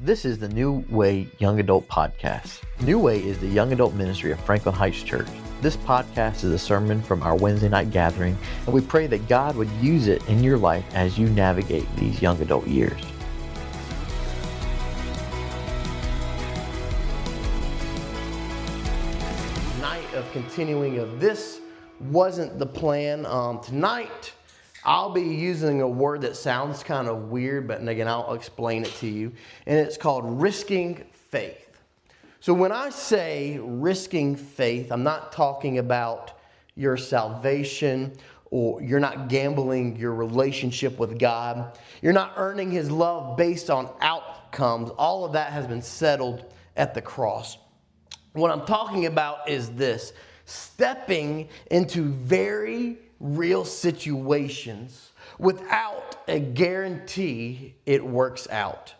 This is the New Way Young Adult Podcast. New Way is the young adult ministry of Franklin Heights Church. This podcast is a sermon from our Wednesday night gathering, and we pray that God would use it in your life as you navigate these young adult years. Night of continuing of this wasn't the plan. Tonight, I'll be using a word that sounds kind of weird, but again, I'll explain it to you. And it's called risking faith. So when I say risking faith, I'm not talking about your salvation, or you're not gambling your relationship with God. You're not earning His love based on outcomes. All of that has been settled at the cross. What I'm talking about is this: stepping into very real situations without a guarantee it works out.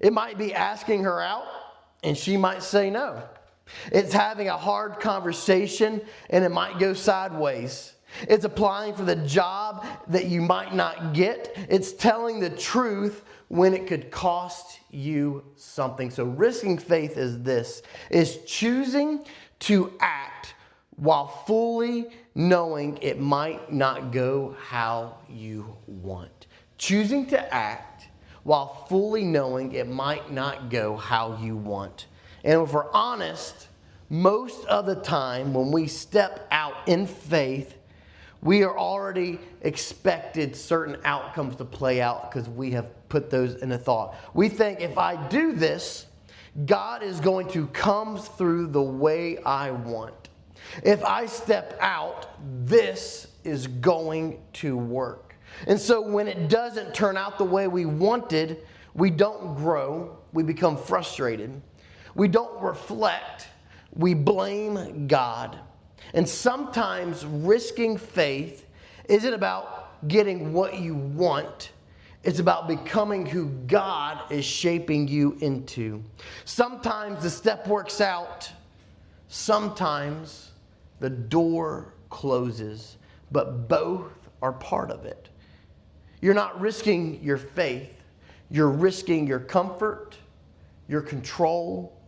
It might be asking her out and she might say no. It's having a hard conversation and it might go sideways. It's applying for the job that you might not get. It's telling the truth when it could cost you something. So risking faith is choosing to act while fully knowing it might not go how you want. Choosing to act while fully knowing it might not go how you want. And if we're honest, most of the time when we step out in faith, we are already expected certain outcomes to play out because we have put those in a thought. We think if I do this, God is going to come through the way I want. If I step out, this is going to work. And so when it doesn't turn out the way we wanted, we don't grow. We become frustrated. We don't reflect. We blame God. And sometimes risking faith isn't about getting what you want. It's about becoming who God is shaping you into. Sometimes the step works out. Sometimes the door closes, but both are part of it. You're not risking your faith. You're risking your comfort, your control,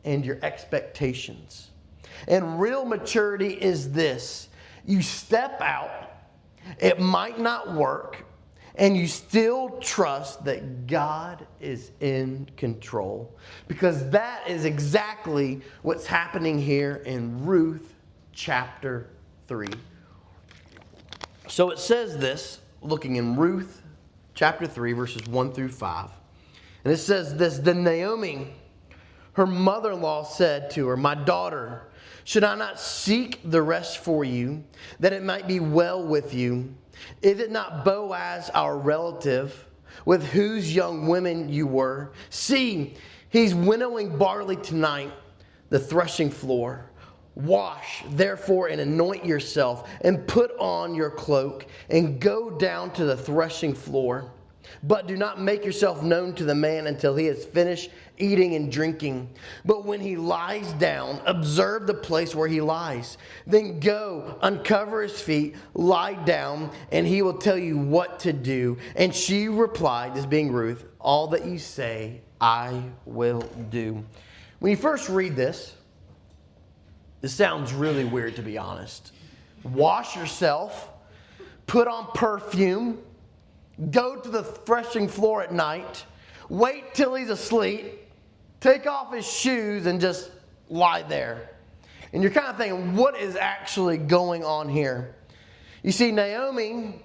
and your expectations. And real maturity is this: you step out, it might not work, and you still trust that God is in control. Because that is exactly what's happening here in Ruth chapter 3. So it says this, looking in Ruth chapter 3, verses 1 through 5. And it says this: Then Naomi, her mother-in-law, said to her, "My daughter, should I not seek the rest for you, that it might be well with you? Is it not Boaz, our relative, with whose young women you were? See, he's winnowing barley tonight, the threshing floor. Wash, therefore, and anoint yourself, and put on your cloak, and go down to the threshing floor. But do not make yourself known to the man until he has finished eating and drinking. But when he lies down, observe the place where he lies. Then go, uncover his feet, lie down, and he will tell you what to do." And she replied, this being Ruth, "All that you say, I will do." When you first read this sounds really weird, to be honest. Wash yourself, put on perfume, go to the threshing floor at night, wait till he's asleep, take off his shoes, and just lie there. And you're kind of thinking, what is actually going on here? You see, Naomi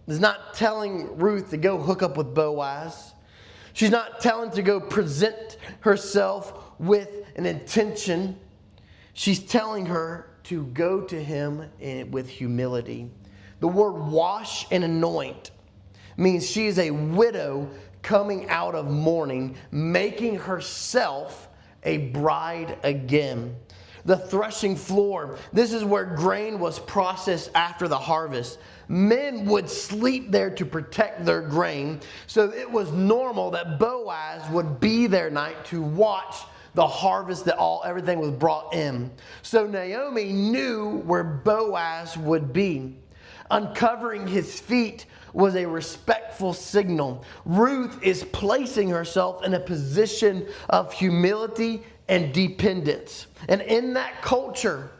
is not telling Ruth to go hook up with Boaz. She's not telling to go present herself with an intention. She's telling her to go to him with humility. The word wash and anoint means she is a widow coming out of mourning, making herself a bride again. The threshing floor, this is where grain was processed after the harvest. Men would sleep there to protect their grain, so it was normal that Boaz would be there night to watch the harvest that everything was brought in. So Naomi knew where Boaz would be. uncovering his feet was a respectful signal. Ruth is placing herself in a position of humility and dependence. And in that culture,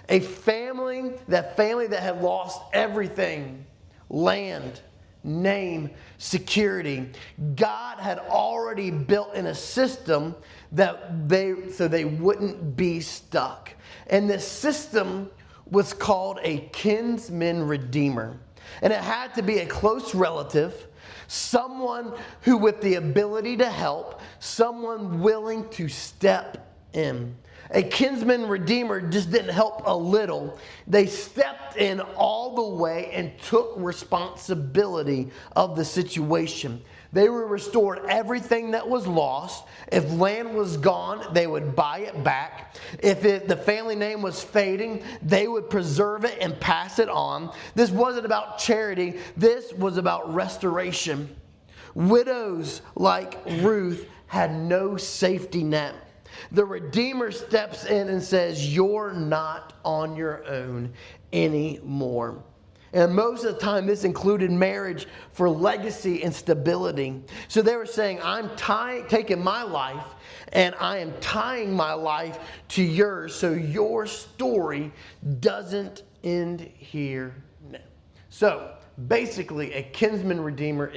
a family that had lost everything, land, name, security, God had already built in a system so they wouldn't be stuck. And this system was called a kinsman redeemer. And it had to be a close relative, someone who with the ability to help, someone willing to step in. A kinsman redeemer just didn't help a little. They stepped in all the way and took responsibility of the situation. They were restored everything that was lost. If land was gone, they would buy it back. If the family name was fading, they would preserve it and pass it on. This wasn't about charity. This was about restoration. Widows like Ruth had no safety net. The Redeemer steps in and says, you're not on your own anymore. And most of the time, this included marriage for legacy and stability. So they were saying, I'm taking my life and I am tying my life to yours so your story doesn't end here now. So basically, a kinsman redeemer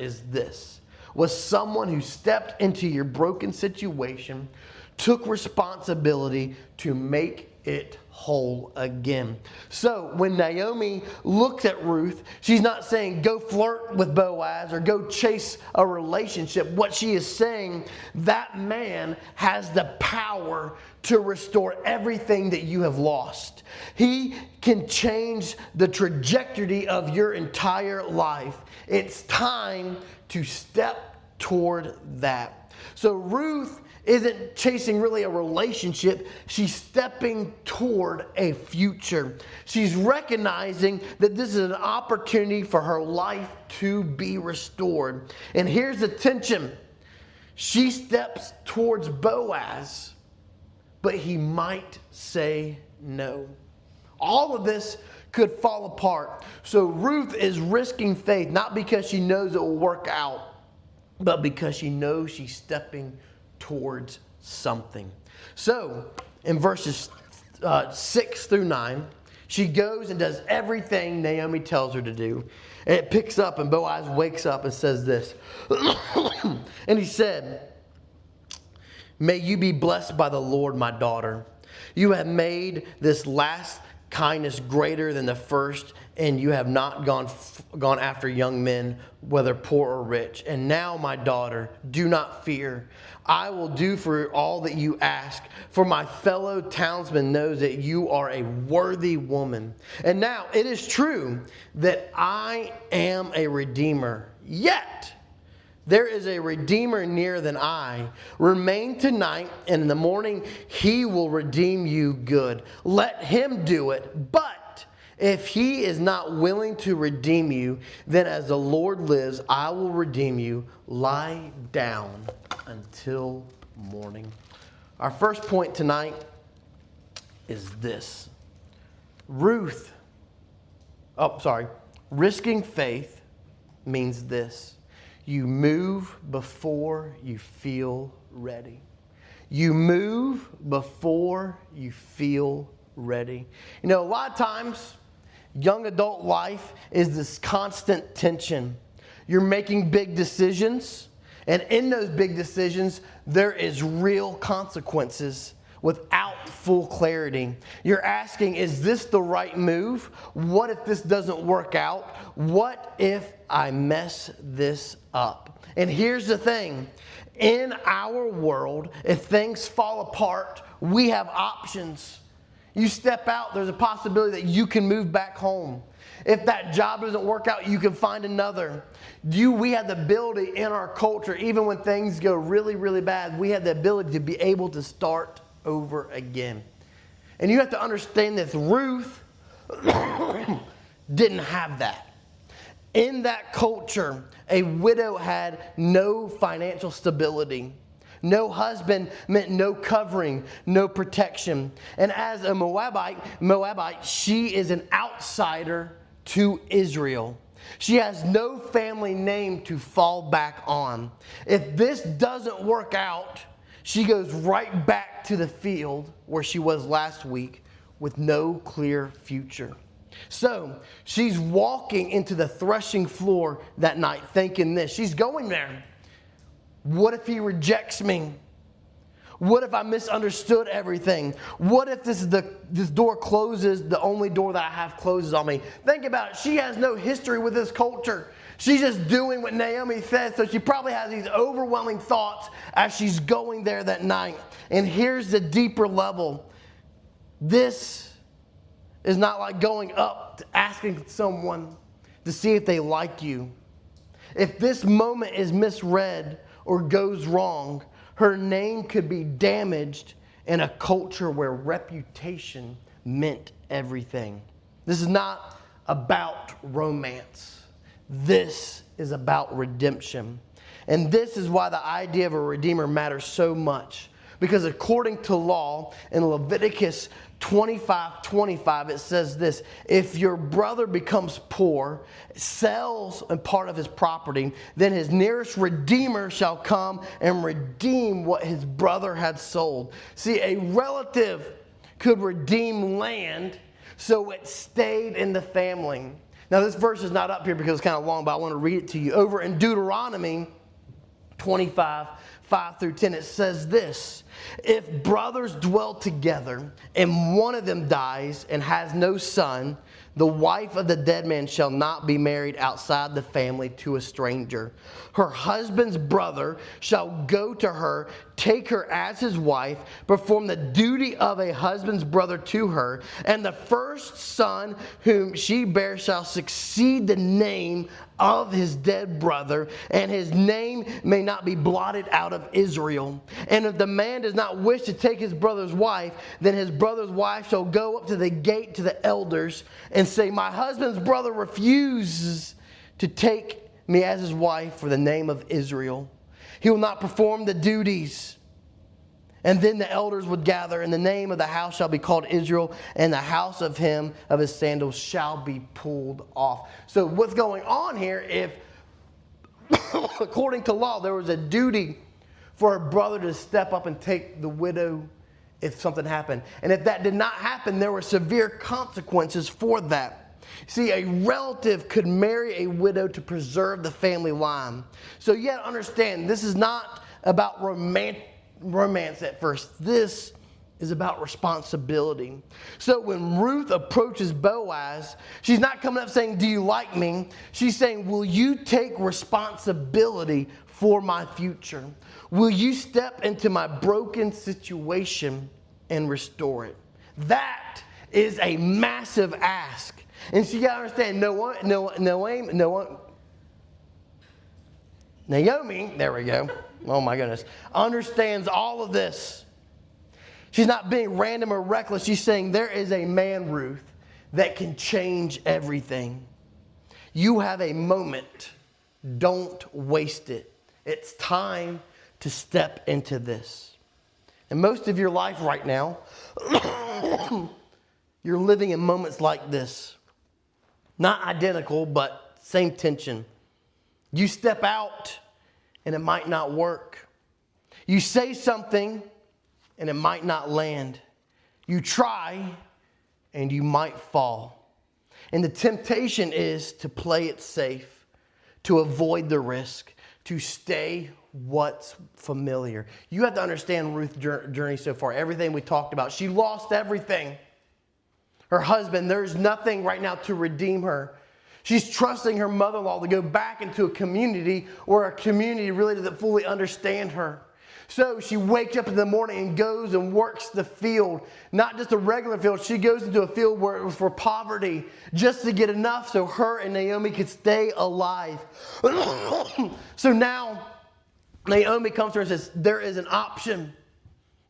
was someone who stepped into your broken situation, took responsibility to make it whole again. So when Naomi looks at Ruth, she's not saying go flirt with Boaz or go chase a relationship. What she is saying, that man has the power to restore everything that you have lost. He can change the trajectory of your entire life. It's time to step toward that. So Ruth isn't chasing really a relationship. She's stepping toward a future. She's recognizing that this is an opportunity for her life to be restored. And here's the tension. She steps towards Boaz, but he might say no. All of this could fall apart. So Ruth is risking faith, not because she knows it will work out, but because she knows she's stepping towards something. So in verses 6 through 9, she goes and does everything Naomi tells her to do. And it picks up, and Boaz wakes up and says this. And he said, may you be blessed by the Lord, my daughter. You have made this last kindness greater than the first, and you have not gone after young men, whether poor or rich. And now, my daughter, do not fear. I will do for all that you ask, for my fellow townsman knows that you are a worthy woman. And now it is true that I am a redeemer, yet there is a redeemer nearer than I. Remain tonight, and in the morning he will redeem you good. Let him do it. But if he is not willing to redeem you, then as the Lord lives, I will redeem you. Lie down until morning. Our first point tonight is this. Risking faith means this. You move before you feel ready. You move before you feel ready. You know, a lot of times, young adult life is this constant tension. You're making big decisions, and in those big decisions, there is real consequences without full clarity. You're asking, is this the right move? What if this doesn't work out? What if I mess this up? And here's the thing. In our world, if things fall apart, we have options. You step out, there's a possibility that you can move back home. If that job doesn't work out, you can find another. We have the ability in our culture, even when things go really, really bad, we have the ability to be able to start over again. And you have to understand this. Ruth didn't have that. In that culture, a widow had no financial stability. No husband meant no covering, no protection. And as a Moabite, she is an outsider to Israel. She has no family name to fall back on. If this doesn't work out, she goes right back to the field where she was last week with no clear future. So she's walking into the threshing floor that night thinking this. She's going there. What if he rejects me? What if I misunderstood everything? What if this door closes, the only door that I have closes on me? Think about it. She has no history with this culture. She's just doing what Naomi says, so she probably has these overwhelming thoughts as she's going there that night. And here's the deeper level. This is not like going up to asking someone to see if they like you. If this moment is misread or goes wrong, her name could be damaged in a culture where reputation meant everything. This is not about romance. This is about redemption. And this is why the idea of a redeemer matters so much. Because according to law, in Leviticus 25:25, it says this: if your brother becomes poor, sells a part of his property, then his nearest redeemer shall come and redeem what his brother had sold. See, a relative could redeem land so it stayed in the family. Now, this verse is not up here because it's kind of long, but I want to read it to you. Over in Deuteronomy 25:5-10, it says this: if brothers dwell together and one of them dies and has no son, the wife of the dead man shall not be married outside the family to a stranger. Her husband's brother shall go to her, take her as his wife, perform the duty of a husband's brother to her, and the first son whom she bears shall succeed the name of his dead brother, and his name may not be blotted out of Israel. And if the man does not wish to take his brother's wife, then his brother's wife shall go up to the gate to the elders and say, my husband's brother refuses to take me as his wife for the name of Israel. He will not perform the duties. And then the elders would gather, and the name of the house shall be called Israel, and the house of him of his sandals shall be pulled off. So what's going on here, if according to law there was a duty for a brother to step up and take the widow if something happened. And if that did not happen, there were severe consequences for that. See, a relative could marry a widow to preserve the family line. So you got to understand, this is not about romance at first. This is about responsibility. So when Ruth approaches Boaz, she's not coming up saying, do you like me? She's saying, will you take responsibility for my future? Will you step into my broken situation and restore it? That is a massive ask. And so you got to understand, Naomi, there we go. Oh my goodness. Understands all of this. She's not being random or reckless. She's saying there is a man, Ruth, that can change everything. You have a moment. Don't waste it. It's time to step into this. And most of your life right now, you're living in moments like this. Not identical, but same tension. You step out and it might not work. You say something and it might not land. You try and you might fall. And the temptation is to play it safe, to avoid the risk, to stay what's familiar. You have to understand Ruth's journey so far. Everything we talked about. She lost everything. Her husband, there's nothing right now to redeem her. She's trusting her mother-in-law to go back into a community where a community really doesn't fully understand her. So she wakes up in the morning and goes and works the field. Not just a regular field. She goes into a field where it was for poverty, just to get enough so her and Naomi could stay alive. So now Naomi comes to her and says, there is an option.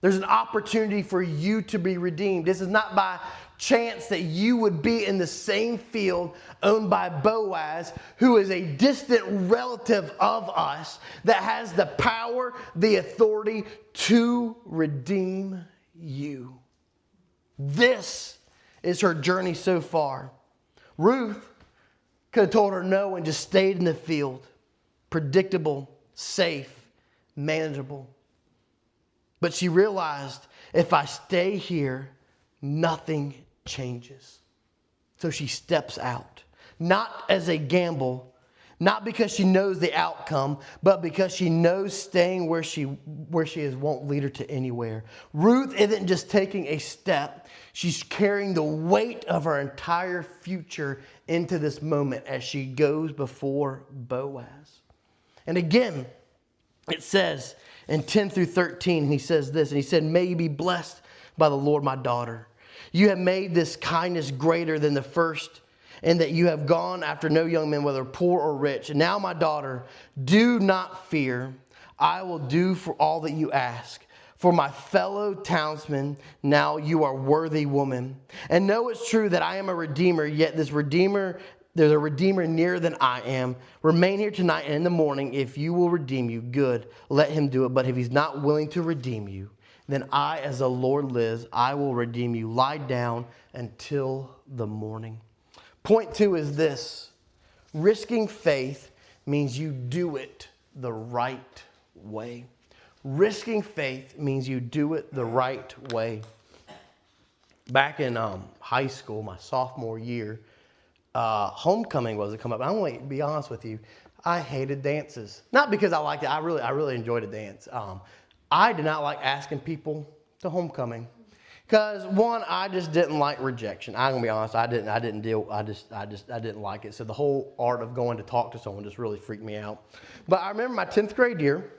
There's an opportunity for you to be redeemed. This is not by chance that you would be in the same field owned by Boaz, who is a distant relative of us that has the power, the authority to redeem you. This is her journey so far. Ruth Could have told her no and just stayed in the field. Predictable, safe, manageable. But she realized, if I stay here, nothing changes. So she steps out. Not as a gamble, not because she knows the outcome, but because she knows staying where she is won't lead her to anywhere. Ruth isn't just taking a step. She's carrying the weight of her entire future into this moment as she goes before Boaz. And again, it says in 10 through 13, he says this, and he said, may you be blessed by the Lord, my daughter. You have made this kindness greater than the first, and that you have gone after no young men, whether poor or rich. And now, my daughter, do not fear. I will do for all that you ask. For my fellow townsmen, now you are worthy woman. And know it's true that I am a redeemer, yet there's a redeemer nearer than I am. Remain here tonight, and in the morning, if you will redeem you, good, let him do it. But if he's not willing to redeem you, then I, as the Lord lives, I will redeem you. Lie down until the morning. Point 2 is this. Risking faith means you do it the right way. Risking faith means you do it the right way. Back in high school, my sophomore year, homecoming was to come up. I'm going to be honest with you. I hated dances. Not because I liked it. I really enjoyed a dance. I did not like asking people to homecoming. Because one, I just didn't like rejection. I'm gonna be honest, I didn't like it. So the whole art of going to talk to someone just really freaked me out. But I remember my 10th grade year,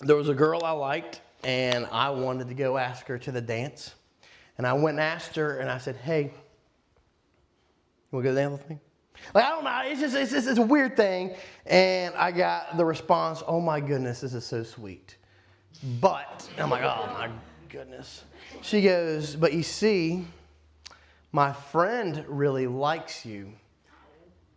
there was a girl I liked, and I wanted to go ask her to the dance. And I went and asked her, and I said, hey, you wanna go to the dance with me? Like, I don't know, it's a weird thing. And I got the response, oh my goodness, this is so sweet. But, I'm like, oh my goodness. She goes, but you see, my friend really likes you.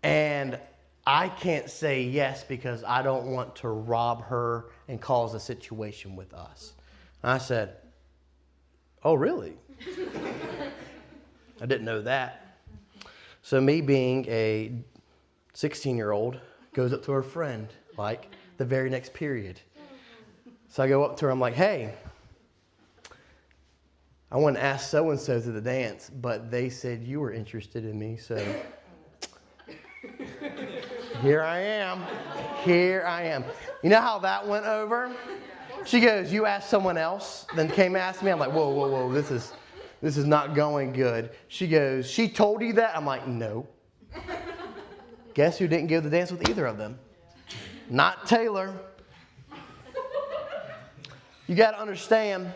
And I can't say yes because I don't want to rob her and cause a situation with us. And I said, oh, really? I didn't know that. So me being a 16-year-old goes up to her friend, like the very next period. So I go up to her, I'm like, hey, I want to ask so-and-so to the dance, but they said you were interested in me, so here I am. You know how that went over? She goes, you asked someone else, then came and asked me. I'm like, whoa, this is not going good. She goes, she told you that? I'm like, no. Guess who didn't go to the dance with either of them? Not Taylor. You got to understand,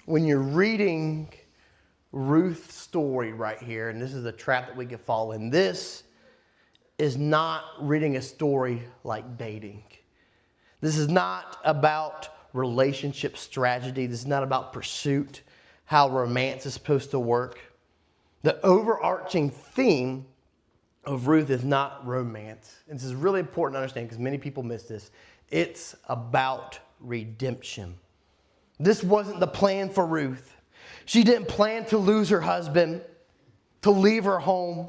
when you're reading Ruth's story right here, and this is a trap that we could fall in, this is not reading a story like dating. This is not about relationship strategy. This is not about pursuit, how romance is supposed to work. The overarching theme of Ruth is not romance. And this is really important to understand because many people miss this. It's about redemption. This wasn't the plan for Ruth. She didn't plan to lose her husband, to leave her home,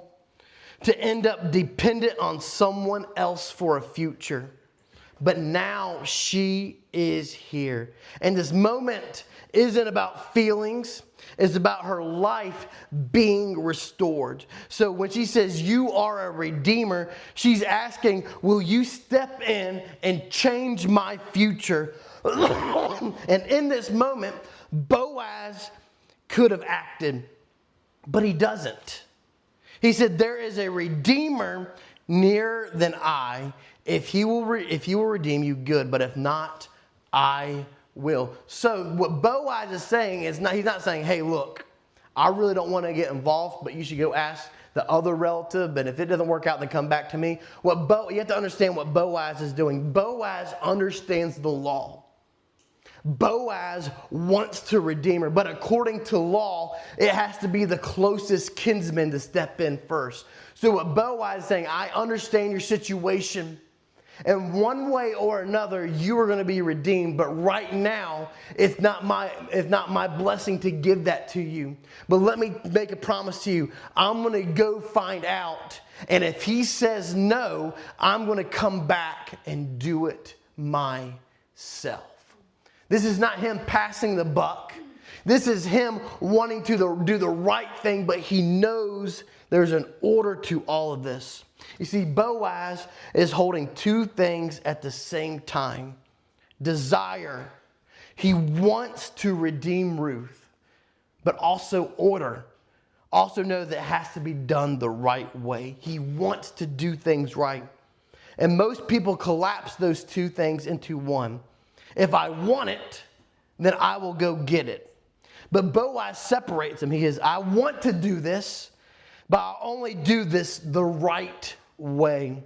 to end up dependent on someone else for a future. But now she is here. And this moment isn't about feelings. It's about her life being restored. So when she says, you are a redeemer, she's asking, will you step in and change my future? And in this moment, Boaz could have acted, but he doesn't. He said, there is a redeemer nearer than I. If he will redeem you, good. But if not, I will. So what Boaz is saying is he's not saying, hey, look, I really don't want to get involved, but you should go ask the other relative. But if it doesn't work out, then come back to me. You have to understand what Boaz is doing. Boaz understands the law. Boaz wants to redeem her, but according to law, it has to be the closest kinsman to step in first. So what Boaz is saying, I understand your situation, And one way or another, you are going to be redeemed. But right now, it's not my blessing to give that to you. But let me make a promise to you. I'm going to go find out. And if he says no, I'm going to come back and do it myself. This is not him passing the buck. This is him wanting to do the right thing, but he knows there's an order to all of this. You see, Boaz is holding two things at the same time. Desire. He wants to redeem Ruth, but also order. Also know that it has to be done the right way. He wants to do things right. And most people collapse those two things into one. If I want it, then I will go get it. But Boaz separates them. He says, I want to do this, but I'll only do this the right way.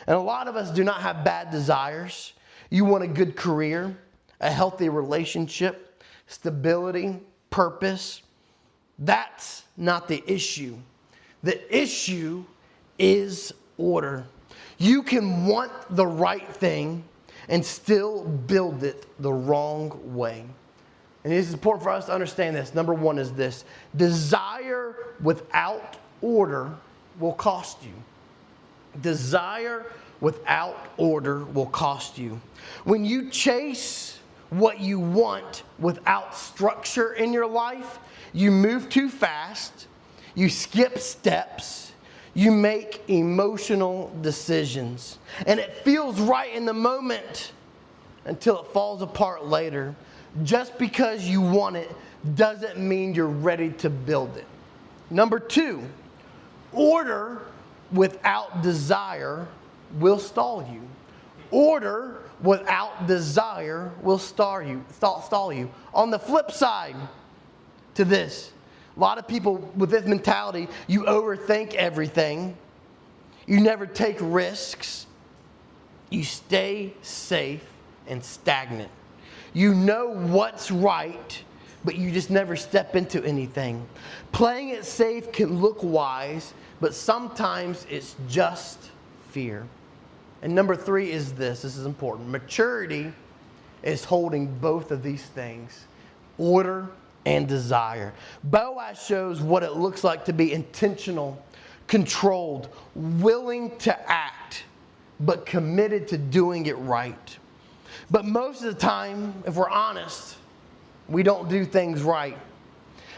And a lot of us do not have bad desires. You want a good career, a healthy relationship, stability, purpose. That's not the issue. The issue is order. You can want the right thing and still build it the wrong way. And it is important for us to understand this. Number one is this: desire without order will cost you. Desire without order will cost you. When you chase what you want without structure in your life, you move too fast, you skip steps, you make emotional decisions. And it feels right in the moment until it falls apart later. Just because you want it doesn't mean you're ready to build it. Number two, order without desire will stall you. Order without desire will stall you. On the flip side to this, a lot of people with this mentality, you overthink everything. You never take risks. You stay safe and stagnant. You know what's right, but you just never step into anything. Playing it safe can look wise, but sometimes it's just fear. And number three is this is important. Maturity is holding both of these things, order and desire. Boaz shows what it looks like to be intentional, controlled, willing to act, but committed to doing it right. But most of the time, if we're honest, we don't do things right.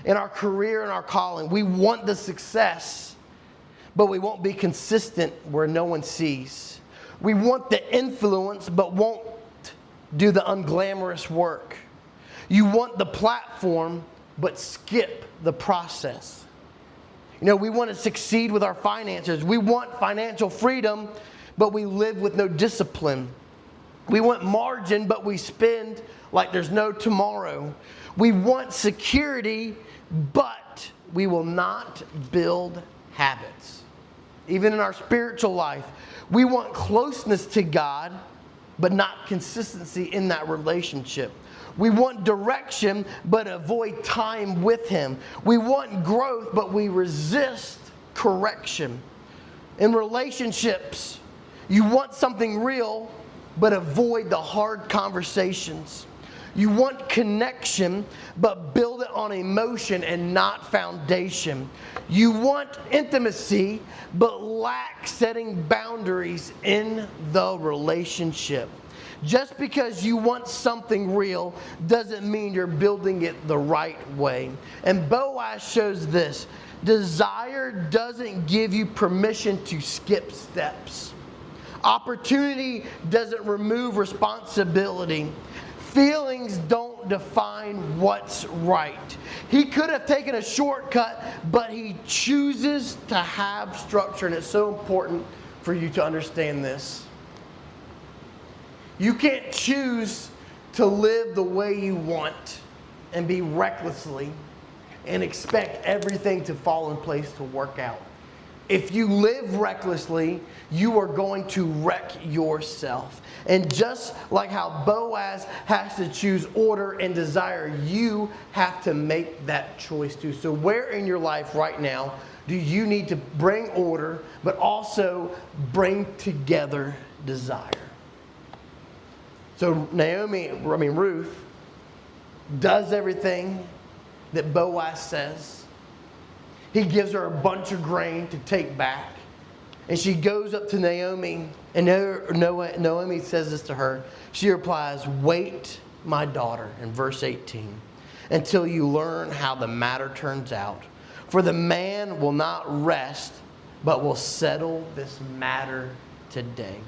In our career and our calling, we want the success, but we won't be consistent where no one sees. We want the influence, but won't do the unglamorous work. You want the platform, but skip the process. You know, we want to succeed with our finances. We want financial freedom, but we live with no discipline. We want margin, but we spend like there's no tomorrow. We want security, but we will not build habits. Even in our spiritual life, we want closeness to God, but not consistency in that relationship. We want direction, but avoid time with Him. We want growth, but we resist correction. In relationships, you want something real, but avoid the hard conversations. You want connection, but build it on emotion and not foundation. You want intimacy, but lack setting boundaries in the relationship. Just because you want something real doesn't mean you're building it the right way. And Boaz shows this. Desire doesn't give you permission to skip steps. Opportunity doesn't remove responsibility. Feelings don't define what's right. He could have taken a shortcut, but he chooses to have structure, and it's so important for you to understand this. You can't choose to live the way you want and be recklessly and expect everything to fall in place to work out. If you live recklessly, you are going to wreck yourself. And just like how Boaz has to choose order and desire, you have to make that choice too. So where in your life right now do you need to bring order, but also bring together desire? So Ruth does everything that Boaz says. He gives her a bunch of grain to take back. And she goes up to Naomi, and Naomi says this to her. She replies, "Wait, my daughter," in verse 18, "until you learn how the matter turns out. For the man will not rest, but will settle this matter today."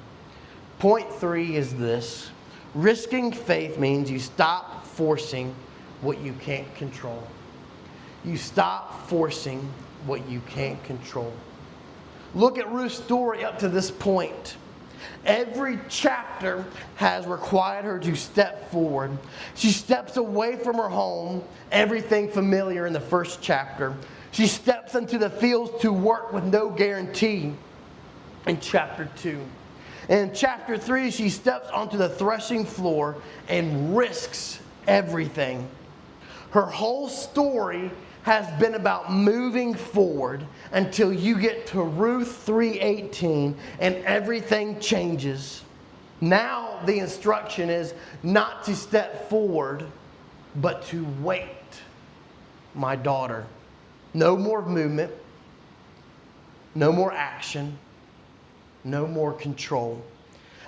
Point 3 is this. Risking faith means you stop forcing what you can't control. You stop forcing what you can't control. Look at Ruth's story up to this point. Every chapter has required her to step forward. She steps away from her home, everything familiar in the first chapter. She steps into the fields to work with no guarantee in chapter 2. And in chapter 3, she steps onto the threshing floor and risks everything. Her whole story has been about moving forward until you get to Ruth 3:18 and everything changes. Now the instruction is not to step forward, but to wait, my daughter. No more movement, no more action, no more control.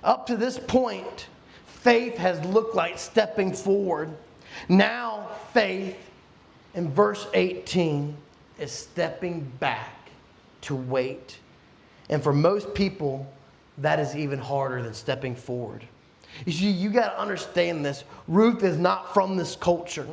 Up to this point, faith has looked like stepping forward. Now faith, in verse 18, is stepping back to wait. And for most people, that is even harder than stepping forward. You see, you got to understand this. Ruth is not from this culture.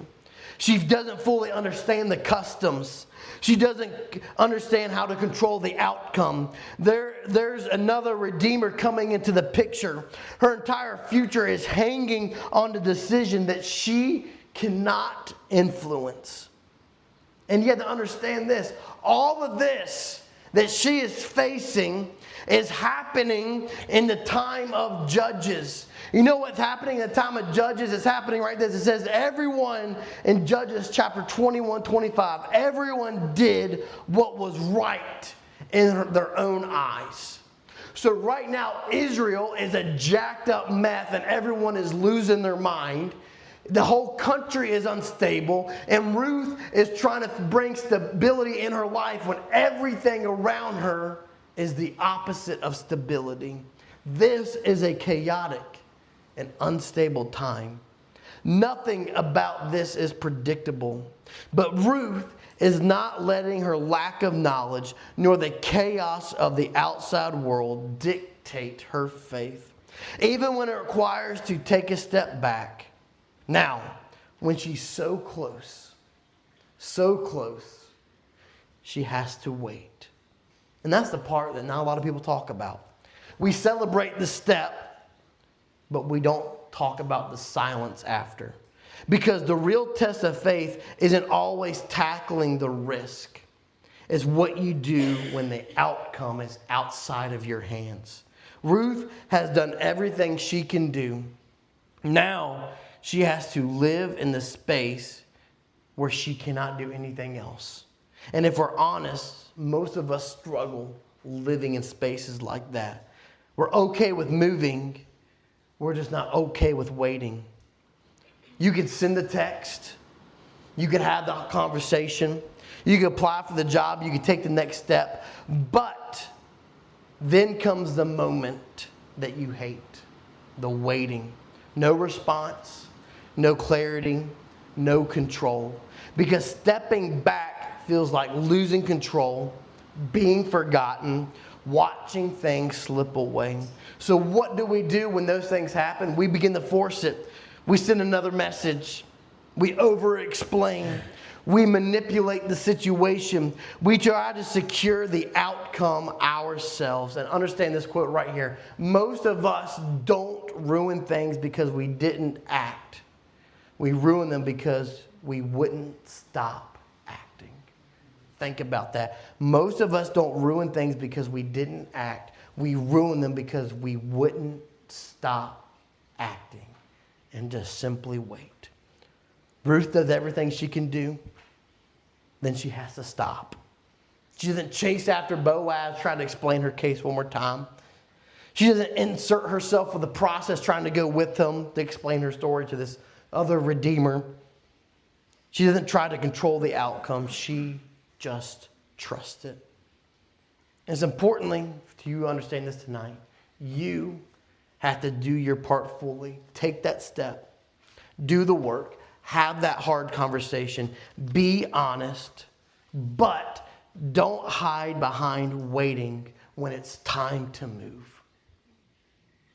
She doesn't fully understand the customs. She doesn't understand how to control the outcome. There's another redeemer coming into the picture. Her entire future is hanging on the decision that she cannot influence. And you have to understand this. All of this that she is facing is happening in the time of Judges. You know what's happening in the time of Judges? It's happening right there. It says everyone in Judges chapter 21, 25, everyone did what was right in their own eyes. So right now, Israel is a jacked up mess and everyone is losing their mind. The whole country is unstable, and Ruth is trying to bring stability in her life when everything around her is the opposite of stability. This is a chaotic and unstable time. Nothing about this is predictable. But Ruth is not letting her lack of knowledge nor the chaos of the outside world dictate her faith, even when it requires to take a step back. Now, when she's so close, she has to wait. And that's the part that not a lot of people talk about. We celebrate the step, but we don't talk about the silence after. Because the real test of faith isn't always tackling the risk. It's what you do when the outcome is outside of your hands. Ruth has done everything she can do. Now, she has to live in the space where she cannot do anything else. And if we're honest, most of us struggle living in spaces like that. We're okay with moving. We're just not okay with waiting. You can send the text. You can have the conversation. You can apply for the job. You can take the next step. But then comes the moment that you hate. The waiting. No response. No clarity, no control. Because stepping back feels like losing control, being forgotten, watching things slip away. So what do we do when those things happen? We begin to force it. We send another message. We over-explain. We manipulate the situation. We try to secure the outcome ourselves. And understand this quote right here. Most of us don't ruin things because we didn't act. We ruin them because we wouldn't stop acting. Think about that. Most of us don't ruin things because we didn't act. We ruin them because we wouldn't stop acting and just simply wait. Ruth does everything she can do. Then she has to stop. She doesn't chase after Boaz, trying to explain her case one more time. She doesn't insert herself with the process trying to go with him to explain her story to this other redeemer. She doesn't try to control the outcome. She just trusts it. As importantly, to you understand this tonight, you have to do your part fully. Take that step. Do the work. Have that hard conversation. Be honest. But don't hide behind waiting when it's time to move.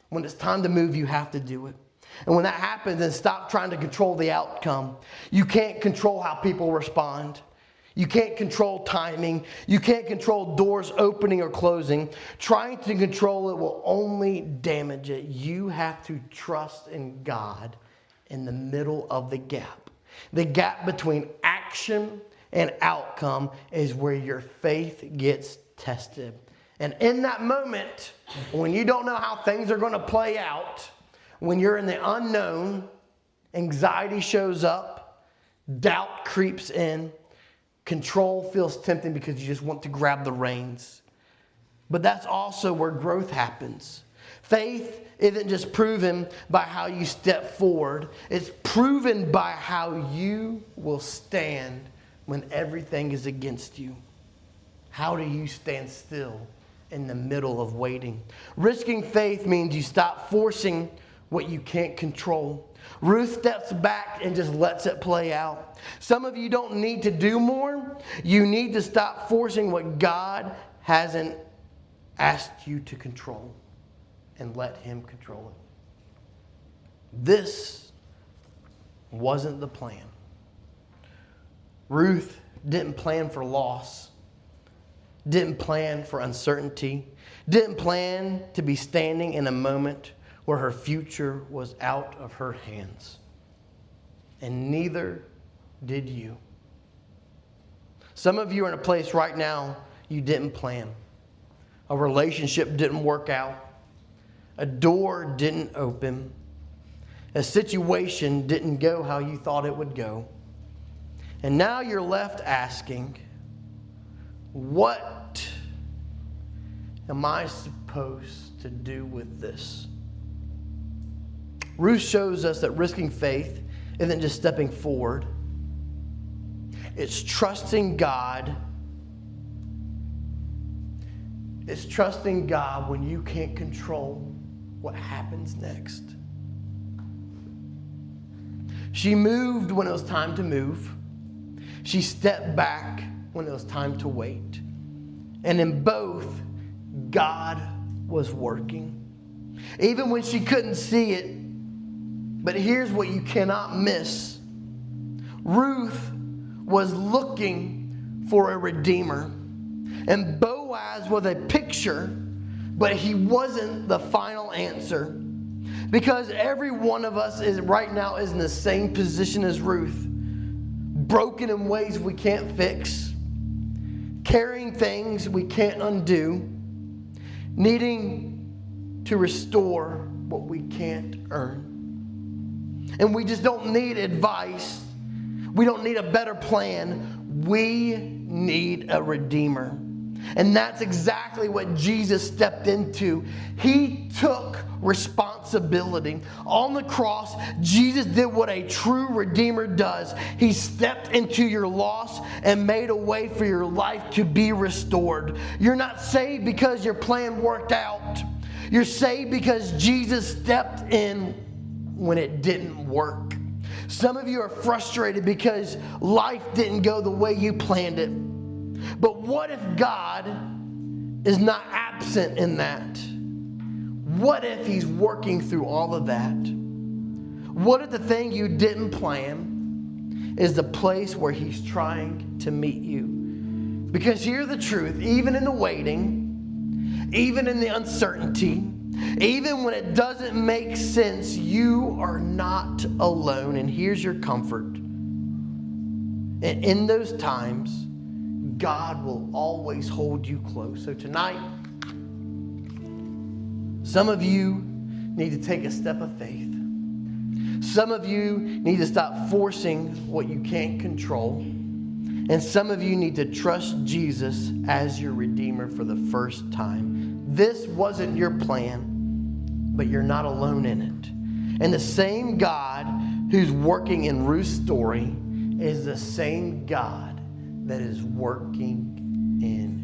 When it's time to move, you have to do it. And when that happens, then stop trying to control the outcome. You can't control how people respond. You can't control timing. You can't control doors opening or closing. Trying to control it will only damage it. You have to trust in God in the middle of the gap. The gap between action and outcome is where your faith gets tested. And in that moment, when you don't know how things are going to play out, when you're in the unknown, anxiety shows up, doubt creeps in, control feels tempting because you just want to grab the reins. But that's also where growth happens. Faith isn't just proven by how you step forward. It's proven by how you will stand when everything is against you. How do you stand still in the middle of waiting? Risking faith means you stop forcing what you can't control. Ruth steps back and just lets it play out. Some of you don't need to do more. You need to stop forcing what God hasn't asked you to control and let Him control it. This wasn't the plan. Ruth didn't plan for loss, didn't plan for uncertainty, didn't plan to be standing in a moment where her future was out of her hands. And neither did you. Some of you are in a place right now you didn't plan. A relationship didn't work out. A door didn't open. A situation didn't go how you thought it would go. And now you're left asking, what am I supposed to do with this? Ruth shows us that risking faith isn't just stepping forward. It's trusting God. It's trusting God when you can't control what happens next. She moved when it was time to move. She stepped back when it was time to wait. And in both, God was working. Even when she couldn't see it. But here's what you cannot miss. Ruth was looking for a redeemer. And Boaz was a picture, but he wasn't the final answer. Because every one of us is right now is in the same position as Ruth. Broken in ways we can't fix. Carrying things we can't undo. Needing to restore what we can't earn. And we just don't need advice. We don't need a better plan. We need a redeemer. And that's exactly what Jesus stepped into. He took responsibility. On the cross, Jesus did what a true redeemer does. He stepped into your loss and made a way for your life to be restored. You're not saved because your plan worked out. You're saved because Jesus stepped in when it didn't work. Some of you are frustrated because life didn't go the way you planned it. But what if God is not absent in that? What if He's working through all of that? What if the thing you didn't plan is the place where He's trying to meet you? Because here's the truth, even in the waiting, even in the uncertainty, even when it doesn't make sense, you are not alone. And here's your comfort. And in those times, God will always hold you close. So tonight, some of you need to take a step of faith. Some of you need to stop forcing what you can't control. And some of you need to trust Jesus as your Redeemer for the first time. This wasn't your plan. but you're not alone in it. And the same God who's working in Ruth's story is the same God that is working in